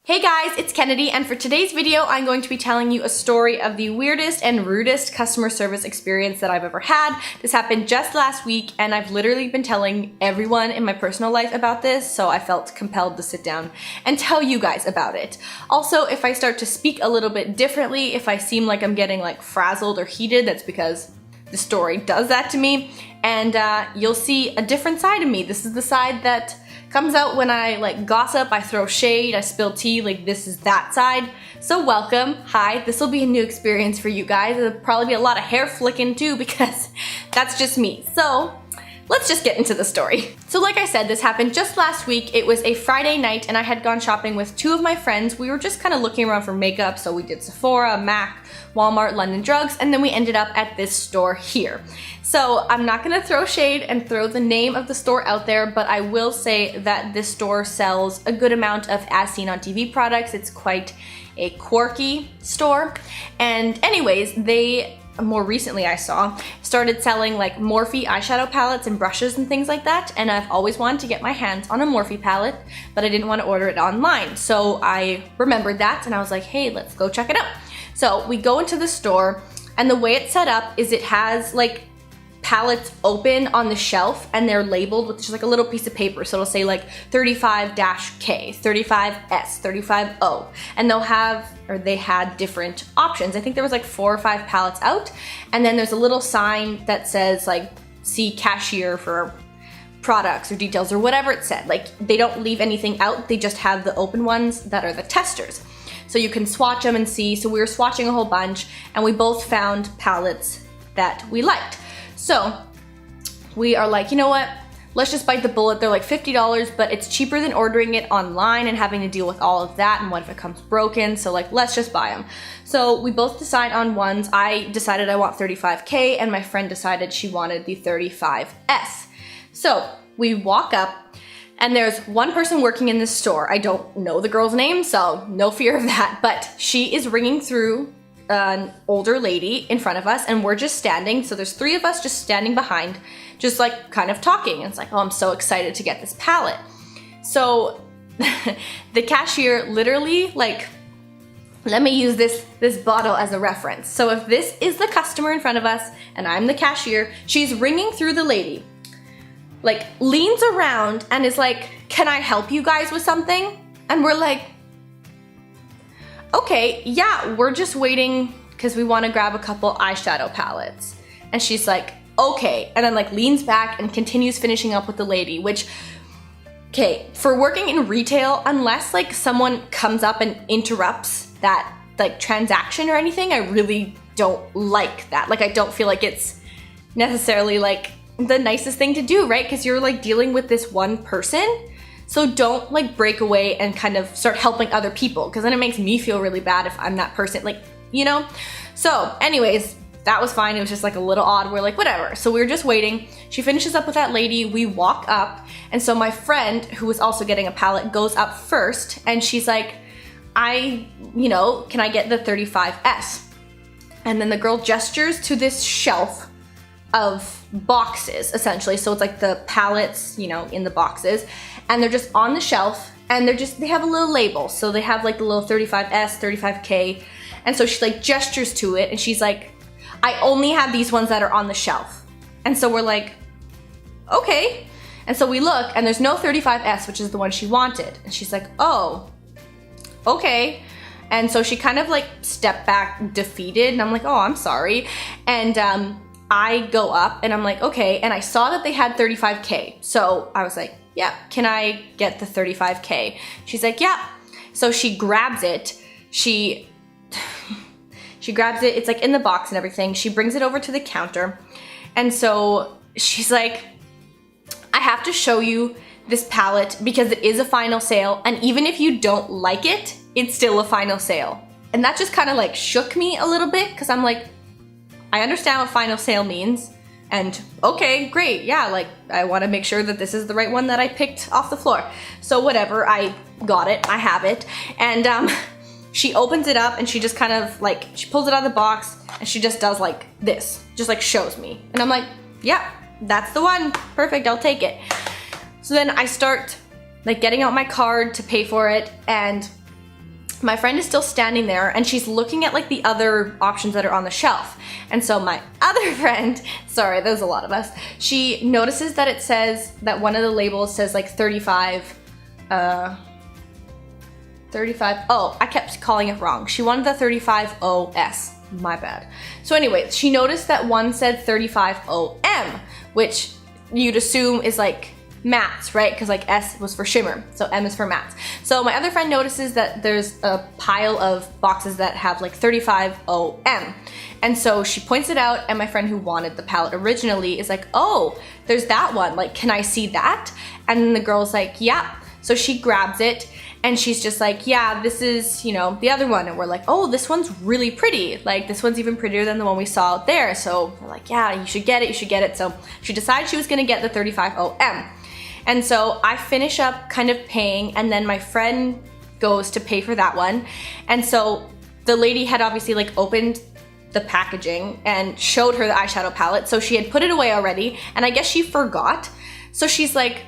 Hey guys, it's Kennedy, and for today's video, I'm going to be telling you a story of the weirdest and rudest customer service experience that I've ever had. This happened just last week, and I've literally been telling everyone in my personal life about this, so I felt compelled to sit down and tell you guys about it. Also, if I start to speak a little bit differently, if I seem like I'm getting like frazzled or heated, that's because the story does that to me, and you'll see a different side of me. This is the side that comes out when I like gossip, I throw shade, I spill tea, like this is that side. So welcome, hi, this will be a new experience for you guys. There'll probably be a lot of hair flicking too because that's just me. So let's just get into the story. So like I said, this happened just last week. It was a Friday night and I had gone shopping with two of my friends. We were just kind of looking around for makeup, so we did Sephora, MAC, Walmart, London Drugs, and then we ended up at this store here. So I'm not gonna throw shade and throw the name of the store out there, but I will say that this store sells a good amount of as seen on TV products. It's quite a quirky store. And anyways, they, more recently I saw, started selling like Morphe eyeshadow palettes and brushes and things like that. And I've always wanted to get my hands on a Morphe palette, but I didn't want to order it online. So I remembered that and I was like, hey, let's go check it out. So we go into the store, and the way it's set up is it has like palettes open on the shelf and they're labeled with just like a little piece of paper. So it'll say like 35-K, 35S, 35O, and they'll have, or they had different options. I think there was like 4 or 5 palettes out, and then there's a little sign that says like, see cashier for products or details or whatever it said. Like they don't leave anything out, they just have the open ones that are the testers. So you can swatch them and see. So we were swatching a whole bunch and we both found palettes that we liked. So we are like, you know what? Let's just bite the bullet. They're like $50, but it's cheaper than ordering it online and having to deal with all of that. And what if it comes broken? So like, let's just buy them. So we both decide on ones. I decided I want 35K and my friend decided she wanted the 35S. So we walk up and there's one person working in this store. I don't know the girl's name, so no fear of that, but she is ringing through an older lady in front of us and we're just standing. So there's 3 of us just standing behind, just like kind of talking. And it's like, oh, I'm so excited to get this palette. So the cashier literally like, let me use this bottle as a reference. So if this is the customer in front of us and I'm the cashier, she's ringing through the lady, like leans around and is like, can I help you guys with something? And we're like, okay, yeah, we're just waiting because we want to grab a couple eyeshadow palettes. And she's like, okay, and then like leans back and continues finishing up with the lady, which, okay, for working in retail, unless like someone comes up and interrupts that like transaction or anything, I really don't like that. Like I don't feel like it's necessarily like the nicest thing to do, right? Because you're like dealing with this one person. So don't like break away and kind of start helping other people, because then it makes me feel really bad if I'm that person, like, you know? So anyways, that was fine. It was just like a little odd. We're like, whatever. So we were just waiting. She finishes up with that lady. We walk up. And so my friend, who was also getting a palette, goes up first. And she's like, can I get the 35S? And then the girl gestures to this shelf of boxes, essentially. So it's like the palettes, in the boxes. And they're just on the shelf, and they have a little label. So they have like the little 35S, 35K. And so she like gestures to it and she's like, I only have these ones that are on the shelf. And so we're like, okay. And so we look and there's no 35S, which is the one she wanted. And she's like, oh, okay. And so she kind of like stepped back defeated, and I'm like, oh, I'm sorry. And I go up and I'm like, okay. And I saw that they had 35K. So I was like, yeah, can I get the 35K? She's like, yeah. So she grabs it. She grabs it. It's like in the box and everything. She brings it over to the counter. And so she's like, I have to show you this palette because it is a final sale. And even if you don't like it, it's still a final sale. And that just kind of like shook me a little bit, because I'm like, I understand what final sale means. And okay, great, yeah, like I want to make sure that this is the right one that I picked off the floor. So whatever, I got it, I have it. And she opens it up and she just kind of like, she pulls it out of the box and she just does like this, just like shows me. And I'm like, yeah, that's the one, perfect, I'll take it. So then I start like getting out my card to pay for it, and my friend is still standing there and she's looking at like the other options that are on the shelf. And so my other friend, sorry, there's a lot of us, she notices that it says that one of the labels says like 35, oh, I kept calling it wrong. She wanted the 35OS, my bad. So anyway, she noticed that one said 35OM, which you'd assume is like mattes, right? Because like S was for shimmer, so M is for mattes. So my other friend notices that there's a pile of boxes that have like 35OM. And so she points it out, and my friend who wanted the palette originally is like, oh, there's that one, like, can I see that? And then the girl's like, yeah. So she grabs it and she's just like, yeah, this is, you know, the other one. And we're like, oh, this one's really pretty. Like, this one's even prettier than the one we saw out there. So we're like, yeah, you should get it, you should get it. So she decided she was gonna get the 35OM. And so I finish up kind of paying, and then my friend goes to pay for that one. And so the lady had obviously like opened the packaging and showed her the eyeshadow palette. So she had put it away already, and I guess she forgot. So she's like,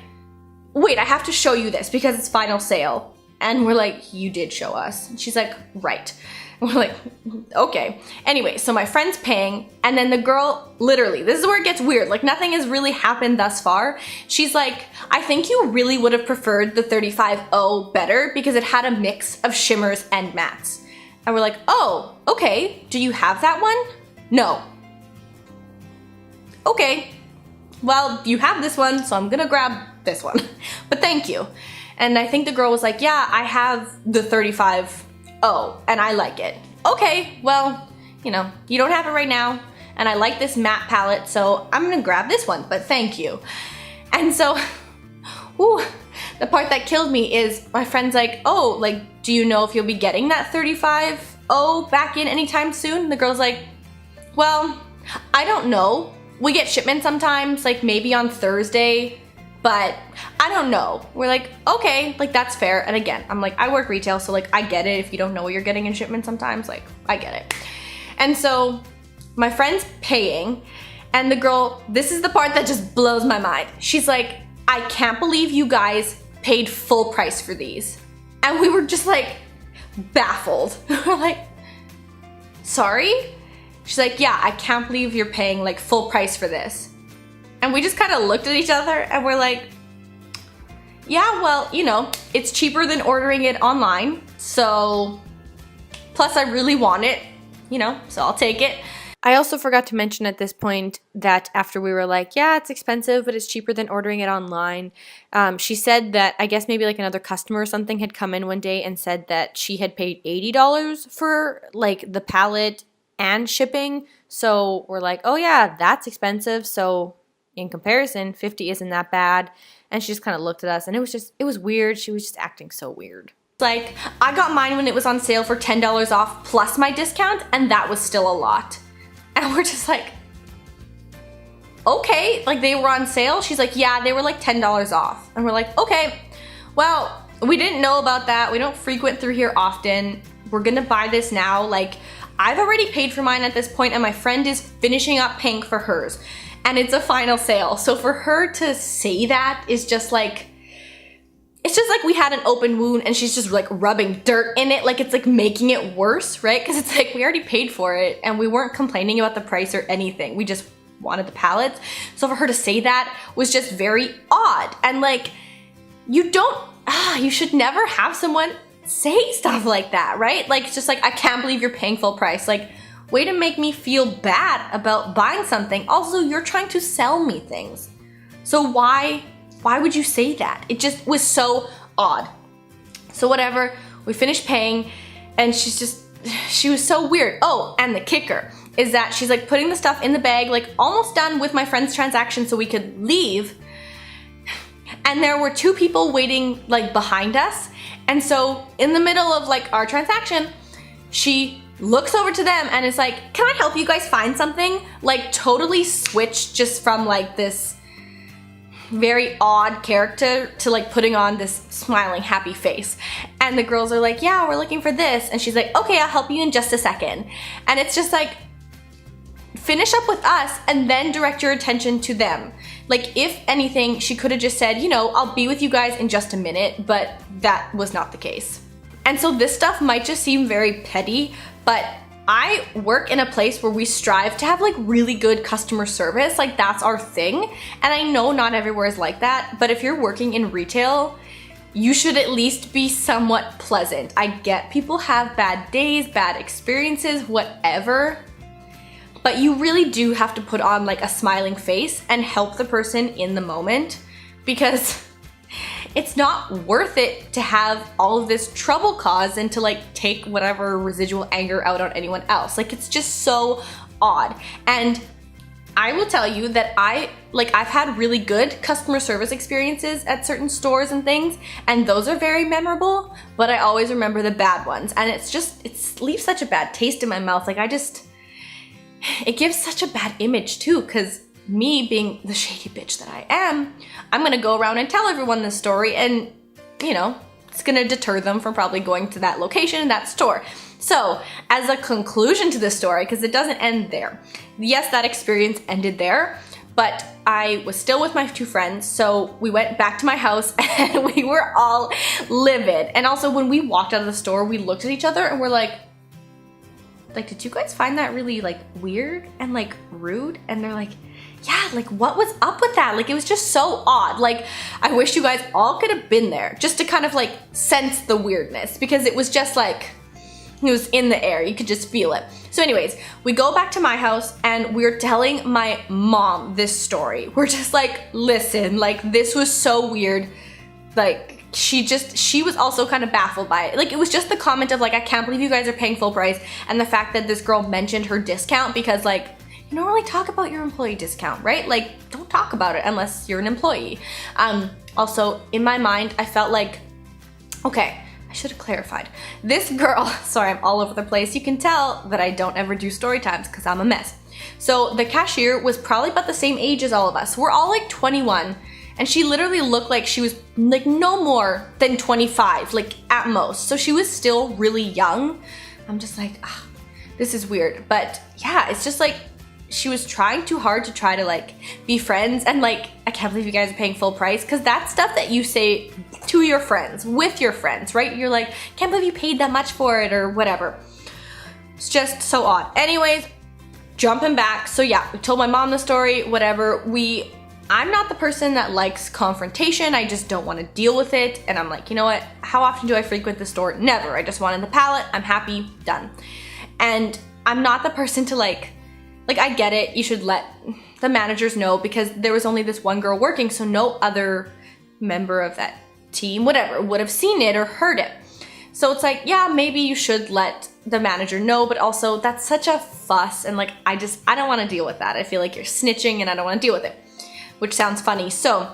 wait, I have to show you this because it's final sale. And we're like, you did show us. And she's like, right. We're like, okay. Anyway, so my friend's paying, and then the girl, literally, this is where it gets weird. Like, nothing has really happened thus far. She's like, I think you really would have preferred the 35O better because it had a mix of shimmers and mattes. And we're like, oh, okay. Do you have that one? No. Okay. Well, you have this one, so I'm gonna grab this one. But thank you. And I think the girl was like, yeah, I have the 35O and I like it. Okay, well, you know, you don't have it right now, and I like this matte palette, so I'm gonna grab this one, but thank you. And so, ooh, the part that killed me is my friend's like, oh, like, do you know if you'll be getting that 35O back in anytime soon? The girl's like, well, I don't know. We get shipments sometimes, like maybe on Thursday, but I don't know. We're like, okay, like that's fair. And again, I'm like, I work retail, so like I get it if you don't know what you're getting in shipment sometimes, like I get it. And so my friend's paying, and the girl, this is the part that just blows my mind. She's like, I can't believe you guys paid full price for these. And we were just like baffled. We're like, sorry? She's like, yeah, I can't believe you're paying like full price for this. And we just kind of looked at each other and we're like, yeah, well, you know, it's cheaper than ordering it online. So, plus I really want it, you know, so I'll take it. I also forgot to mention at this point that after we were like, yeah, it's expensive, but it's cheaper than ordering it online. She said that I guess maybe like another customer or something had come in one day and said that she had paid $80 for like the palette and shipping. So we're like, oh yeah, that's expensive. So in comparison, 50 isn't that bad. And she just kind of looked at us, and it was weird. She was just acting so weird. Like, I got mine when it was on sale for $10 off plus my discount, and that was still a lot. And we're just like, okay, like they were on sale? She's like, yeah, they were like $10 off. And we're like, okay, well, we didn't know about that. We don't frequent through here often. We're gonna buy this now. Like, I've already paid for mine at this point, and my friend is finishing up paying for hers. And it's a final sale. So for her to say that is just like, it's just like we had an open wound and she's just like rubbing dirt in it. Like it's like making it worse, right? Because it's like we already paid for it and we weren't complaining about the price or anything. We just wanted the palettes. So for her to say that was just very odd. And like, you should never have someone say stuff like that, right? Like, it's just like, I can't believe you're paying full price. Like, way to make me feel bad about buying something. Also, you're trying to sell me things. So why would you say that? It just was so odd. So whatever, we finished paying, and she was so weird. Oh, and the kicker is that she's like putting the stuff in the bag, like almost done with my friend's transaction so we could leave. And there were two people waiting like behind us. And so in the middle of like our transaction, she looks over to them and is like, can I help you guys find something? Like totally switched just from like this very odd character to like putting on this smiling happy face. And the girls are like, yeah, we're looking for this. And she's like, okay, I'll help you in just a second. And it's just like, finish up with us and then direct your attention to them. Like if anything, she could have just said, you know, I'll be with you guys in just a minute, but that was not the case. And so this stuff might just seem very petty, but I work in a place where we strive to have like really good customer service. Like that's our thing. And I know not everywhere is like that, but if you're working in retail, you should at least be somewhat pleasant. I get people have bad days, bad experiences, whatever, but you really do have to put on like a smiling face and help the person in the moment, because it's not worth it to have all of this trouble caused and to like take whatever residual anger out on anyone else. Like it's just so odd. And I will tell you that I've had really good customer service experiences at certain stores and things, and those are very memorable, but I always remember the bad ones. And it leaves such a bad taste in my mouth. Like it gives such a bad image too, because me being the shady bitch that I am, I'm gonna go around and tell everyone this story, and you know, it's gonna deter them from probably going to that location, that store. So as a conclusion to this story, because it doesn't end there, yes, that experience ended there, but I was still with my two friends, so we went back to my house and we were all livid. And also when we walked out of the store, we looked at each other and we're like, did you guys find that really like weird and like rude? And they're like, yeah, like what was up with that? Like it was just so odd. Like I wish you guys all could have been there just to kind of like sense the weirdness, because it was just like, it was in the air. You could just feel it. So anyways, we go back to my house and we're telling my mom this story. We're just like, listen, like this was so weird. Like she was also kind of baffled by it. Like it was just the comment of like, I can't believe you guys are paying full price. And the fact that this girl mentioned her discount, because like, you don't really talk about your employee discount, right? Like don't talk about it unless you're an employee. Also in my mind, I felt like, okay, I should have clarified. This girl, sorry, I'm all over the place. You can tell that I don't ever do story times because I'm a mess. So the cashier was probably about the same age as all of us. We're all like 21, and she literally looked like she was like no more than 25, like at most. So she was still really young. I'm just like, this is weird. But yeah, it's just like, she was trying too hard to try to like be friends, and like, I can't believe you guys are paying full price, because that's stuff that you say to your friends, with your friends, right? You're like, can't believe you paid that much for it or whatever. It's just so odd. Anyways, jumping back. So yeah, we told my mom the story, whatever. I'm not the person that likes confrontation. I just don't want to deal with it. And I'm like, you know what? How often do I frequent the store? Never. I just wanted the palette. I'm happy, done. And I'm not the person to like I get it, you should let the managers know, because there was only this one girl working, so no other member of that team, whatever, would have seen it or heard it. So it's like, yeah, maybe you should let the manager know, but also that's such a fuss, and like, I don't want to deal with that. I feel like you're snitching and I don't want to deal with it, which sounds funny. So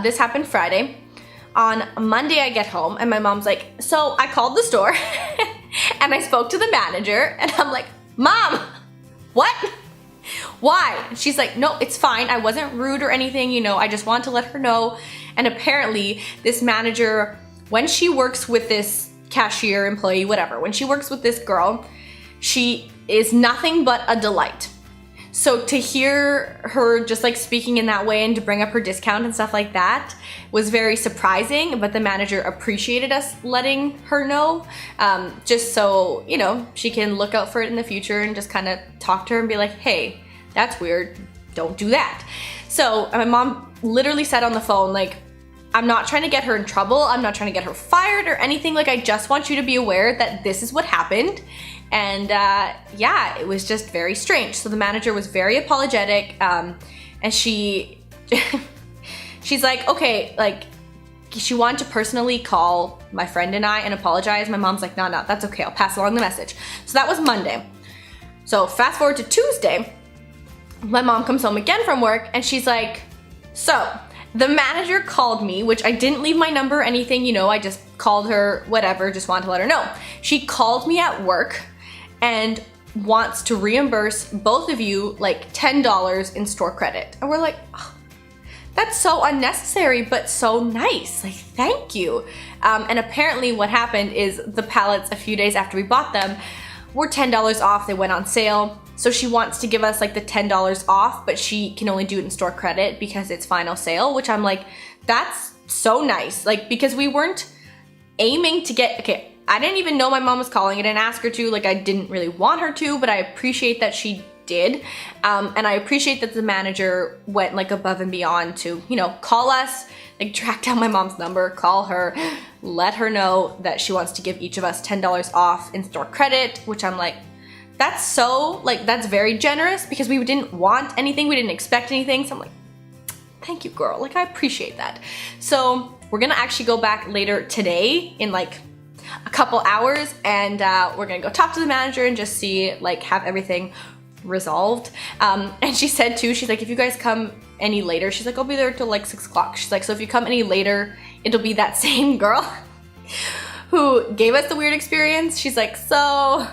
this happened Friday. On Monday I get home and my mom's like, so I called the store and I spoke to the manager, and I'm like, Mom, what? Why? And she's like, no, it's fine. I wasn't rude or anything, you know, I just wanted to let her know. And apparently this manager, when she works with this cashier, employee, whatever, when she works with this girl, she is nothing but a delight. So to hear her just like speaking in that way and to bring up her discount and stuff like that was very surprising, but the manager appreciated us letting her know, just so, you know, she can look out for it in the future and just kind of talk to her and be like, hey, that's weird, don't do that. So my mom literally said on the phone, like, I'm not trying to get her in trouble, I'm not trying to get her fired or anything, like I just want you to be aware that this is what happened. And yeah, it was just very strange. So the manager was very apologetic, and she's like, okay, like she wanted to personally call my friend and I and apologize. My mom's like, no, that's okay, I'll pass along the message. So that was Monday. So fast forward to Tuesday, my mom comes home again from work and she's like, so the manager called me, which I didn't leave my number or anything, you know, I just called her, whatever, just wanted to let her know. She called me at work and wants to reimburse both of you like $10 in store credit. And we're like, oh, that's so unnecessary, but so nice. Like, thank you. And apparently what happened is the palettes a few days after we bought them were $10 off. They went on sale. So she wants to give us like the $10 off, but she can only do it in store credit because it's final sale, which I'm like, that's so nice. Like, because we weren't aiming to get, okay, I didn't even know my mom was calling. I didn't ask her to, like I didn't really want her to, but I appreciate that she did. And I appreciate that the manager went like above and beyond to, you know, call us, like track down my mom's number, call her, let her know that she wants to give each of us $10 off in-store credit, which I'm like, that's so, like, that's very generous because we didn't want anything, we didn't expect anything. So I'm like, thank you, girl. Like, I appreciate that. So we're gonna actually go back later today in like a couple hours, and we're gonna go talk to the manager and just see, like, have everything resolved. And she said too, she's like, if you guys come any later, she's like, I'll be there till like 6 o'clock. She's like, so if you come any later, it'll be that same girl who gave us the weird experience. She's like, so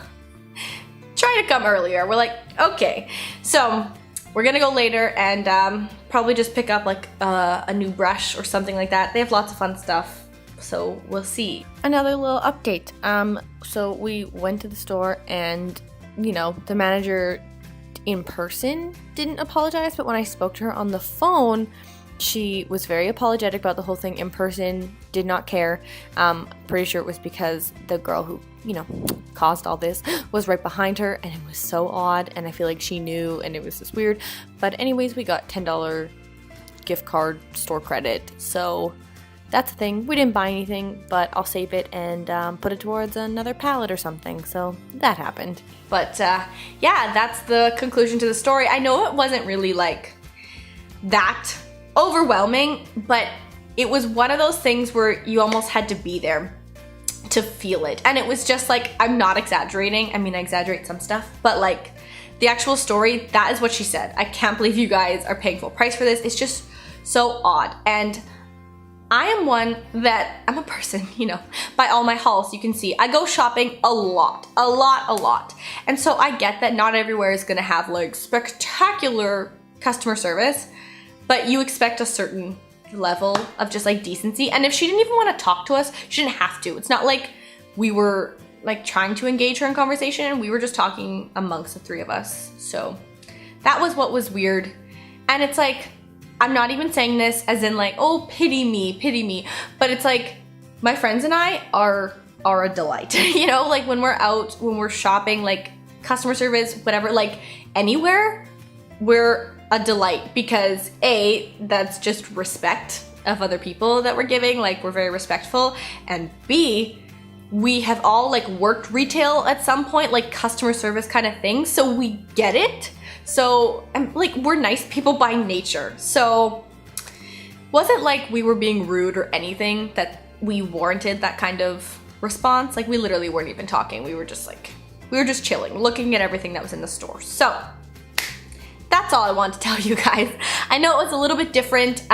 try to come earlier. We're like, okay. So we're gonna go later and probably just pick up like a new brush or something like that. They have lots of fun stuff, so we'll see. Another little update. So we went to the store and, you know, the manager in person didn't apologize, but when I spoke to her on the phone, she was very apologetic about the whole thing. In person, did not care. Pretty sure it was because the girl who, you know, caused all this was right behind her, and it was so odd, and I feel like she knew, and it was just weird. But anyways, we got $10 gift card store credit, so that's the thing. We didn't buy anything, but I'll save it and put it towards another palette or something. So that happened. But yeah, that's the conclusion to the story. I know it wasn't really like that overwhelming, but it was one of those things where you almost had to be there to feel it. And it was just like, I'm not exaggerating. I mean, I exaggerate some stuff, but like the actual story, that is what she said. I can't believe you guys are paying full price for this. It's just so odd. And I am one that, I'm a person, you know, by all my hauls, you can see, I go shopping a lot. And so I get that not everywhere is gonna have like spectacular customer service, but you expect a certain level of just like decency. And if she didn't even want to talk to us, she didn't have to. It's not like we were like trying to engage her in conversation. We were just talking amongst the three of us. So that was what was weird. And it's like, I'm not even saying this as in like, oh, pity me. But it's like, my friends and I are a delight. You know, like when we're out, when we're shopping, like customer service, whatever, like anywhere, we're a delight because A, that's just respect of other people that we're giving. Like we're very respectful. And B, we have all like worked retail at some point, like customer service kind of thing. So we get it. So, like, we're nice people by nature. So, wasn't like we were being rude or anything that we warranted that kind of response. Like, we literally weren't even talking. We were just like, we were just chilling, looking at everything that was in the store. So, that's all I wanted to tell you guys. I know it was a little bit different.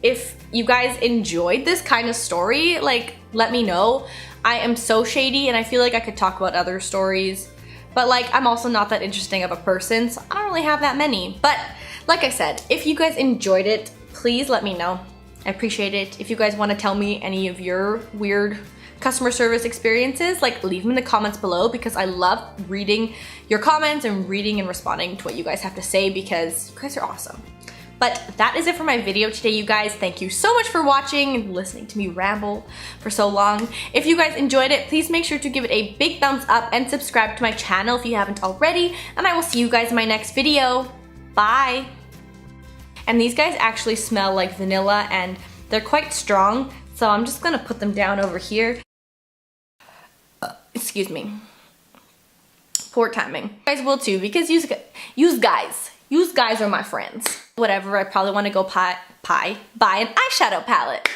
If you guys enjoyed this kind of story, like, let me know. I am so shady and I feel like I could talk about other stories. But like, I'm also not that interesting of a person, so I don't really have that many. But like I said, if you guys enjoyed it, please let me know. I appreciate it. If you guys want to tell me any of your weird customer service experiences, like leave them in the comments below because I love reading your comments and reading and responding to what you guys have to say because you guys are awesome. But that is it for my video today, you guys. Thank you so much for watching and listening to me ramble for so long. If you guys enjoyed it, please make sure to give it a big thumbs up and subscribe to my channel if you haven't already. And I will see you guys in my next video. Bye. And these guys actually smell like vanilla and they're quite strong. So I'm just gonna put them down over here. Excuse me. Poor timing. You guys will too because you guys are my friends. Whatever, I probably want to go buy an eyeshadow palette.